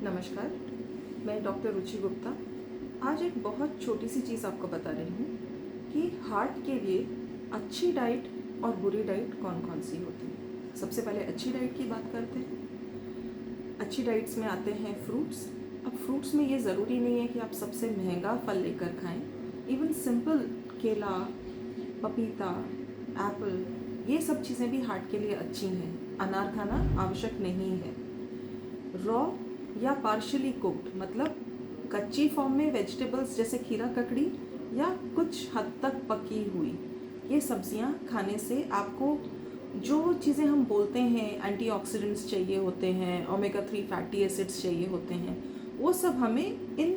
नमस्कार, मैं डॉक्टर रुचि गुप्ता। आज एक बहुत छोटी सी चीज़ आपको बता रही हूँ कि हार्ट के लिए अच्छी डाइट और बुरी डाइट कौन कौन सी होती है। सबसे पहले अच्छी डाइट की बात करते हैं। अच्छी डाइट्स में आते हैं फ्रूट्स। अब फ्रूट्स में ये ज़रूरी नहीं है कि आप सबसे महंगा फल लेकर खाएं। इवन सिंपल केला, पपीता, एप्पल, ये सब चीज़ें भी हार्ट के लिए अच्छी हैं। अनार खाना आवश्यक नहीं है। रॉ या पार्शली कुक्ड मतलब कच्ची फॉर्म में वेजिटेबल्स जैसे खीरा ककड़ी या कुछ हद तक पकी हुई ये सब्जियां खाने से आपको जो चीज़ें हम बोलते हैं एंटीऑक्सीडेंट्स चाहिए होते हैं, ओमेगा 3 फैटी एसिड्स चाहिए होते हैं, वो सब हमें इन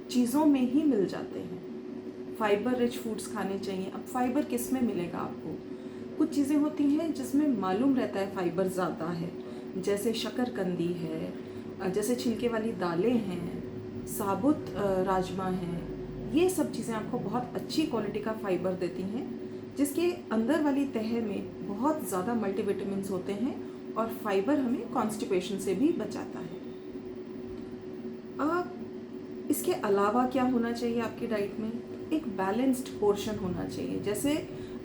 चीज़ों में ही मिल जाते हैं। फाइबर रिच फूड्स खाने चाहिए। अब फाइबर किस में मिलेगा आपको? कुछ चीज़ें होती हैं जिसमें मालूम रहता है फाइबर ज़्यादा है, जैसे शकरकंदी है, जैसे छिलके वाली दालें हैं, साबुत राजमा हैं। ये सब चीज़ें आपको बहुत अच्छी क्वालिटी का फाइबर देती हैं, जिसके अंदर वाली तह में बहुत ज़्यादा मल्टीविटामिन्स होते हैं और फाइबर हमें कॉन्स्टिपेशन से भी बचाता है। इसके अलावा क्या होना चाहिए आपकी डाइट में? एक बैलेंस्ड पोर्शन होना चाहिए। जैसे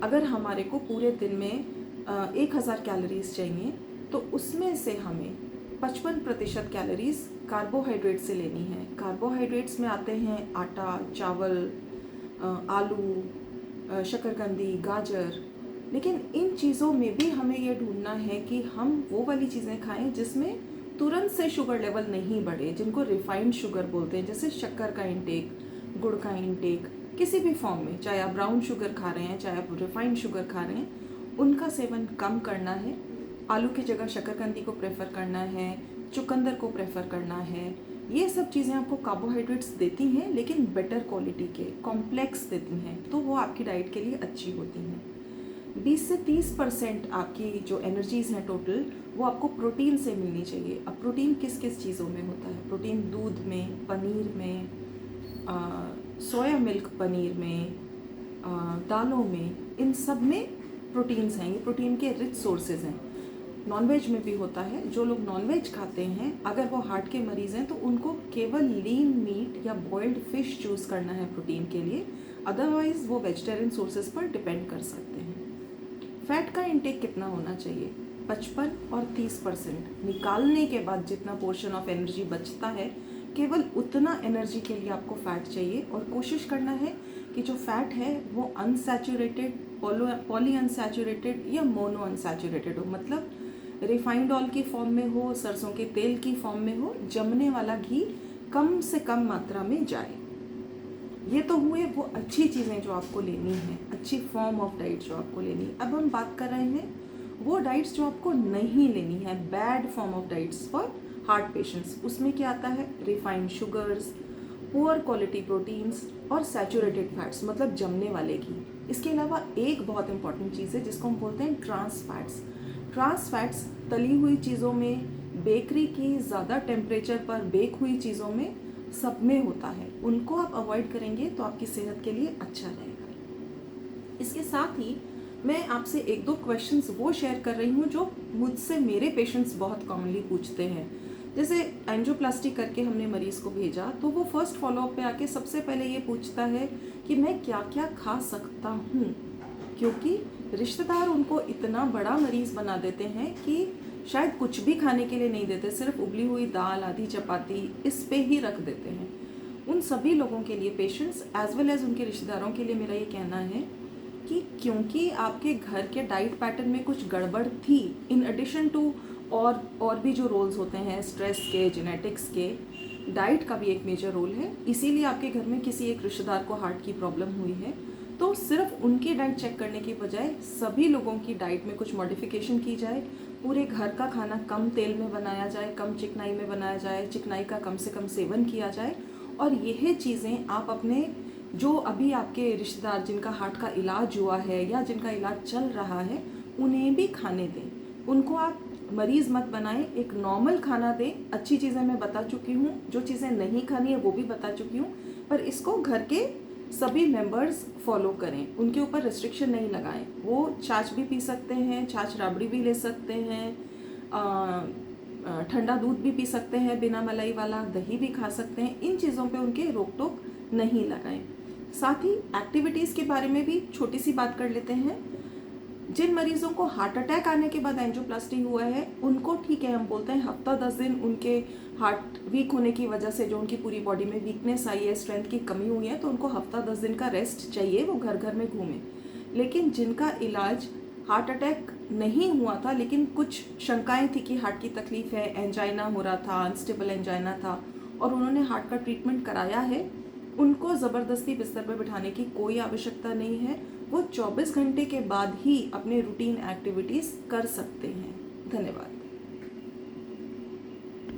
अगर हमारे को पूरे दिन में 1000 कैलोरीज चाहिए तो उसमें से हमें 55% कैलोरीज कार्बोहाइड्रेट से लेनी है। कार्बोहाइड्रेट्स में आते हैं आटा, चावल, आलू, शकरकंदी, गाजर। लेकिन इन चीज़ों में भी हमें ये ढूंढना है कि हम वो वाली चीज़ें खाएं जिसमें तुरंत से शुगर लेवल नहीं बढ़े, जिनको रिफाइंड शुगर बोलते हैं। जैसे शक्कर का इंटेक, गुड़ का इंटेक, किसी भी फॉर्म में, चाहे आप ब्राउन शुगर खा रहे हैं, चाहे आप रिफाइंड शुगर खा रहे हैं, उनका सेवन कम करना है। आलू की जगह शकरकंदी को प्रेफर करना है, चुकंदर को प्रेफर करना है। ये सब चीज़ें आपको कार्बोहाइड्रेट्स देती हैं, लेकिन बेटर क्वालिटी के, कॉम्प्लेक्स देती हैं, तो वो आपकी डाइट के लिए अच्छी होती हैं। 20 से 30% आपकी जो एनर्जीज़ हैं टोटल, वो आपको प्रोटीन से मिलनी चाहिए। अब प्रोटीन किस किस चीज़ों में होता है? प्रोटीन दूध में, पनीर में, सोया मिल्क पनीर में, दालों में, इन सब में प्रोटीन्स हैं। ये प्रोटीन के रिच सोर्सेज हैं। नॉनवेज में भी होता है। जो लोग नॉनवेज खाते हैं, अगर वो हार्ट के मरीज़ हैं तो उनको केवल लीन मीट या बॉइल्ड फिश चूज़ करना है प्रोटीन के लिए। अदरवाइज़ वो वेजिटेरियन सोर्सेज पर डिपेंड कर सकते हैं। फैट का इंटेक कितना होना चाहिए? 55 और 30%। निकालने के बाद जितना पोर्शन ऑफ एनर्जी बचता है, केवल उतना एनर्जी के लिए आपको फैट चाहिए। और कोशिश करना है कि जो फैट है वो अनसैचुरेटेड, पॉली अनसैचुरेटेड या मोनो अनसैचुरेटेड हो। मतलब रिफाइंड ऑयल की फॉर्म में हो, सरसों के तेल की फॉर्म में हो, जमने वाला घी कम से कम मात्रा में जाए। ये तो हुए वो अच्छी चीज़ें जो आपको लेनी है, अच्छी फॉर्म ऑफ डाइट जो आपको लेनी है। अब हम बात कर रहे हैं वो डाइट्स जो आपको नहीं लेनी है, bad form of diets for heart patients. उसमें क्या आता है? Refined sugars, poor quality proteins और सैचुरेटेड फैट्स, मतलब जमने वाले घी। इसके अलावा एक बहुत इंपॉर्टेंट चीज़ है जिसको हम बोलते हैं ट्रांस फैट्स। ट्रांस फैट्स तली हुई चीज़ों में, बेकरी की ज़्यादा टेम्परेचर पर बेक हुई चीज़ों में, सब में होता है। उनको आप अवॉइड करेंगे तो आपकी सेहत के लिए अच्छा रहेगा। इसके साथ ही मैं आपसे एक दो क्वेश्चंस वो शेयर कर रही हूँ जो मुझसे मेरे पेशेंट्स बहुत कॉमनली पूछते हैं। जैसे एंजियोप्लास्टी करके हमने मरीज़ को भेजा तो वो फर्स्ट फॉलोअप पे आके सबसे पहले ये पूछता है कि मैं क्या क्या खा सकता हूँ, क्योंकि रिश्तेदार उनको इतना बड़ा मरीज़ बना देते हैं कि शायद कुछ भी खाने के लिए नहीं देते, सिर्फ उबली हुई दाल, आधी चपाती इस पे ही रख देते हैं। उन सभी लोगों के लिए, पेशेंट्स एज वेल एज उनके रिश्तेदारों के लिए मेरा ये कहना है कि क्योंकि आपके घर के डाइट पैटर्न में कुछ गड़बड़ थी, इन एडिशन टू और भी जो रोल्स होते हैं स्ट्रेस के, जेनेटिक्स के, डाइट का भी एक मेजर रोल है। इसीलिए आपके घर में किसी एक रिश्तेदार को हार्ट की प्रॉब्लम हुई है, तो सिर्फ उनकी डाइट चेक करने की बजाय सभी लोगों की डाइट में कुछ मॉडिफिकेशन की जाए। पूरे घर का खाना कम तेल में बनाया जाए, कम चिकनाई में बनाया जाए, चिकनाई का कम से कम सेवन किया जाए। और यह चीज़ें आप अपने जो अभी आपके रिश्तेदार जिनका हार्ट का इलाज हुआ है या जिनका इलाज चल रहा है, उन्हें भी खाने दें। उनको आप मरीज़ मत बनाएं, एक नॉर्मल खाना दें। अच्छी चीज़ें मैं बता चुकी हूँ, जो चीज़ें नहीं खानी है वो भी बता चुकी हूँ, पर इसको घर के सभी मेंबर्स फॉलो करें। उनके ऊपर रिस्ट्रिक्शन नहीं लगाएं। वो छाछ भी पी सकते हैं, छाछ राबड़ी भी ले सकते हैं, ठंडा दूध भी पी सकते हैं बिना मलाई वाला, दही भी खा सकते हैं। इन चीज़ों पे उनके रोक टोक नहीं लगाएं। साथ ही एक्टिविटीज़ के बारे में भी छोटी सी बात कर लेते हैं। जिन मरीजों को हार्ट अटैक आने के बाद एंजियोप्लास्टी हुआ है उनको ठीक है, हम बोलते हैं हफ्ता 10 दिन उनके हार्ट वीक होने की वजह से जो उनकी पूरी बॉडी में वीकनेस आई है, स्ट्रेंथ की कमी हुई है, तो उनको हफ्ता 10 दिन का रेस्ट चाहिए, वो घर घर में घूमें। लेकिन जिनका इलाज हार्ट अटैक नहीं हुआ था लेकिन कुछ शंकाएं थी कि हार्ट की तकलीफ है, एंजाइना हो रहा था, अनस्टेबल एंजाइना था, और उन्होंने हार्ट का ट्रीटमेंट कराया है, उनको ज़बरदस्ती बिस्तर पर बिठाने की कोई आवश्यकता नहीं है। वो 24 घंटे के बाद ही अपने रूटीन एक्टिविटीज़ कर सकते हैं। धन्यवाद।